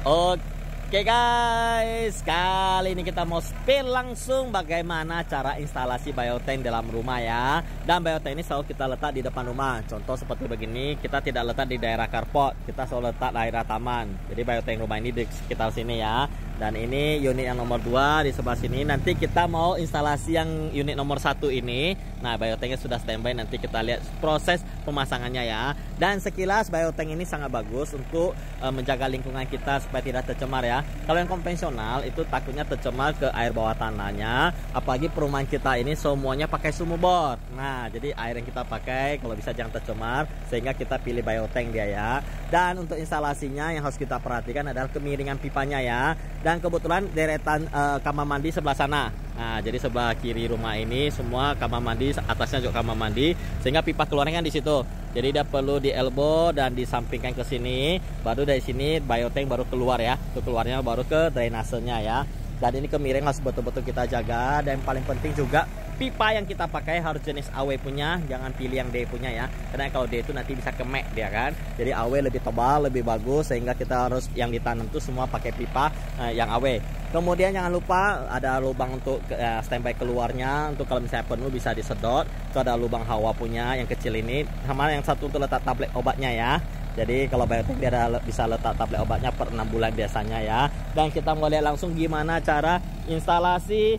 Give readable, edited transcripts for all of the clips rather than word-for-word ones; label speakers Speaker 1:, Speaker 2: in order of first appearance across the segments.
Speaker 1: Oke guys, kali ini kita mau spill langsung bagaimana cara instalasi biotank dalam rumah ya. Dan biotank ini selalu kita letak di depan rumah. Contoh seperti begini, kita tidak letak di daerah carport, kita selalu letak daerah taman. Jadi biotank rumah ini di sekitar sini ya. Dan ini unit yang nomor 2 di sebelah sini. Nanti kita mau instalasi yang unit nomor 1 ini. Nah, biotanknya sudah standby, nanti kita lihat proses pemasangannya ya. Dan sekilas biotank ini sangat bagus untuk menjaga lingkungan kita supaya tidak tercemar ya. Kalau yang konvensional itu takutnya tercemar ke air bawah tanahnya. Apalagi perumahan kita ini semuanya pakai sumur bor. Nah, jadi air yang kita pakai kalau bisa jangan tercemar, sehingga kita pilih biotank dia ya. Dan untuk instalasinya yang harus kita perhatikan adalah kemiringan pipanya ya. Dan kebetulan deretan kamar mandi sebelah sana. Nah, jadi sebelah kiri rumah ini semua kamar mandi, atasnya juga kamar mandi, sehingga pipa keluarnya kan di situ. Jadi dia perlu di elbow dan disampingkan ke sini. Baru dari sini biotank baru keluar ya. Itu keluarnya baru ke drainasenya ya. Dan ini kemiring harus betul-betul kita jaga. Dan yang paling penting juga pipa yang kita pakai harus jenis AW punya, jangan pilih yang D punya ya. Karena kalau D itu nanti bisa kemek dia kan. Jadi AW lebih tebal, lebih bagus, sehingga kita harus yang ditanam tuh semua pakai pipa yang AW. Kemudian jangan lupa ada lubang untuk standby keluarnya, untuk kalau misalnya penuh bisa disedot. Itu ada lubang hawa punya yang kecil ini, sama yang satu untuk letak tablet obatnya ya. Jadi kalau biotank dia bisa letak tablet obatnya per 6 bulan biasanya ya. Dan kita mau lihat langsung gimana cara instalasi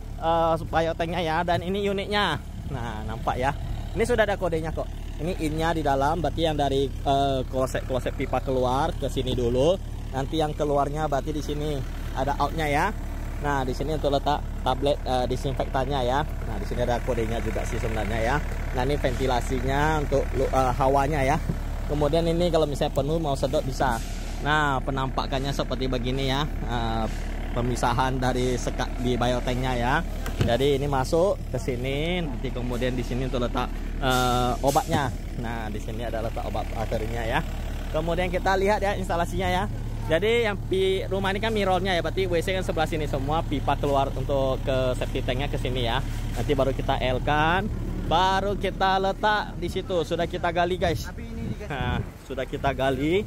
Speaker 1: biotanknya ya. Dan ini unitnya. Nah, nampak ya. Ini sudah ada kodenya kok. Ini innya di dalam, berarti yang dari kloset pipa keluar ke sini dulu. Nanti yang keluarnya berarti di sini ada outnya ya. Nah, di sini untuk letak tablet disinfektannya ya. Nah, di sini ada kodenya juga sih sebenarnya ya. Nah, ini ventilasinya untuk hawanya ya. Kemudian ini kalau misalnya penuh mau sedot bisa. Nah, penampakannya seperti begini ya. Pemisahan dari sekat di biotanknya ya. Jadi ini masuk ke sini, nanti kemudian di sini untuk letak obatnya. Nah, di sini ada letak obat baterinya ya. Kemudian kita lihat ya instalasinya ya. Jadi yang rumah ini kan mirrornya ya, berarti WC kan sebelah sini semua, pipa keluar untuk ke septic tanknya ke sini ya. Nanti baru kita L-kan, baru kita letak di situ. Sudah kita gali guys. Nah, sudah kita gali.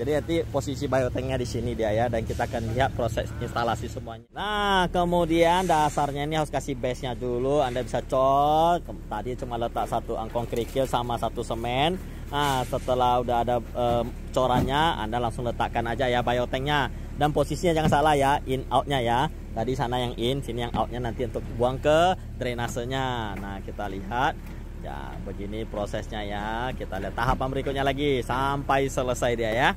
Speaker 1: Jadi nanti posisi biotanknya di sini dia ya, dan kita akan lihat proses instalasi semuanya. Nah, kemudian dasarnya ini harus kasih base-nya dulu. Anda bisa cor. Tadi cuma letak satu angkong kerikil sama satu semen. Nah, setelah udah ada corannya, Anda langsung letakkan aja ya biotanknya. Dan posisinya jangan salah ya, in outnya ya. Tadi sana yang in, sini yang outnya nanti untuk buang ke drainasenya. Nah, kita lihat. Ya, begini prosesnya ya. Kita lihat tahapan berikutnya lagi sampai selesai dia ya.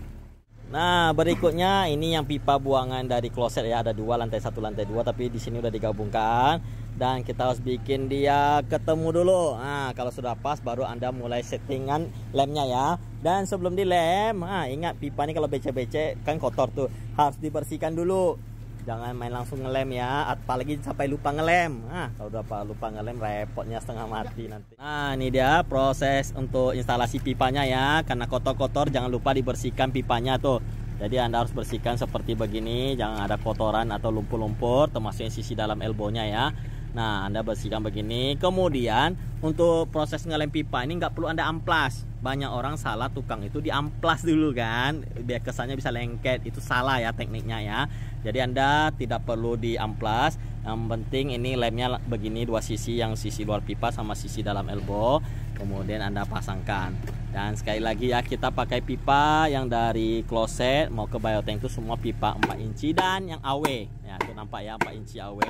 Speaker 1: Nah, berikutnya ini yang pipa buangan dari kloset ya. Ada 2, lantai 1, lantai 2, tapi di sini udah digabungkan. Dan kita harus bikin dia ketemu dulu. Nah, kalau sudah pas baru Anda mulai settingan lemnya ya. Dan sebelum dilem, ingat pipa ini kalau becek-becek kan kotor tuh, harus dibersihkan dulu. Jangan main langsung ngelem ya, apalagi sampai lupa ngelem. Kalau udah lupa ngelem repotnya setengah mati nanti. Nah, ini dia proses untuk instalasi pipanya ya. Karena kotor-kotor jangan lupa dibersihkan pipanya tuh. Jadi Anda harus bersihkan seperti begini, jangan ada kotoran atau lumpur-lumpur, termasuk yang sisi dalam elbownya ya. Nah, Anda bersihkan begini. Kemudian untuk proses ngelem pipa ini nggak perlu Anda amplas. Banyak orang salah, tukang itu diamplas dulu kan, biar kesannya bisa lengket. Itu salah ya tekniknya ya. Jadi Anda tidak perlu diamplas. Yang penting ini lemnya begini, 2 sisi, yang sisi luar pipa sama sisi dalam elbow. Kemudian Anda pasangkan. Dan sekali lagi ya, kita pakai pipa yang dari kloset mau ke biotank itu semua pipa 4 inci dan yang AW. Ya, itu nampak ya 4 inci AW.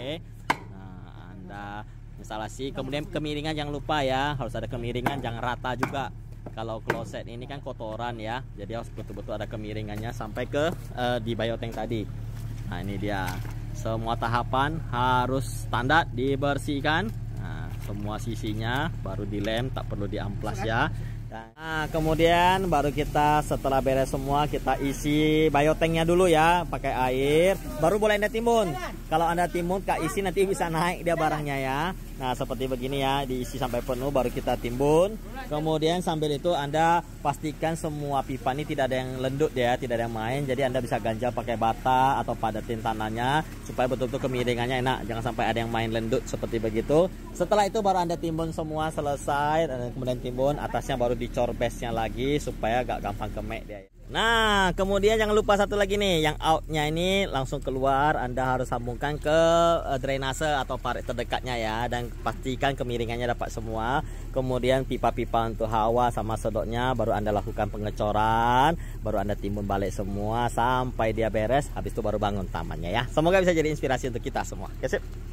Speaker 1: Nah, Anda instalasi. Kemudian kemiringan jangan lupa ya, harus ada kemiringan, jangan rata juga. Kalau kloset ini kan kotoran ya, jadi harus betul-betul ada kemiringannya sampai ke di biotank tadi. Nah, ini dia. Semua tahapan harus standar dibersihkan. Nah, semua sisinya baru dilem, tak perlu diamplas ya. Nah, kemudian baru kita setelah beres semua, kita isi biotanknya dulu ya, pakai air. Baru boleh Anda timbun. Kalau Anda timbun Kak isi nanti bisa naik dia barangnya ya. Nah, seperti begini ya, diisi sampai penuh baru kita timbun. Kemudian sambil itu Anda pastikan semua pipa ini tidak ada yang lendut ya, tidak ada yang main. Jadi Anda bisa ganjal pakai bata atau padatin tanahnya supaya betul-betul kemiringannya enak. Jangan sampai ada yang main lendut seperti begitu. Setelah itu baru Anda timbun semua selesai, dan kemudian timbun atasnya baru dicor base-nya lagi supaya gak gampang kemek dia. Nah, kemudian jangan lupa satu lagi nih, yang outnya ini langsung keluar, Anda harus sambungkan ke drainase atau parit terdekatnya ya, dan pastikan kemiringannya dapat semua. Kemudian pipa-pipa untuk hawa sama sedotnya baru Anda lakukan pengecoran, baru Anda timbun balik semua sampai dia beres, habis itu baru bangun tamannya ya. Semoga bisa jadi inspirasi untuk kita semua. Oke, sip.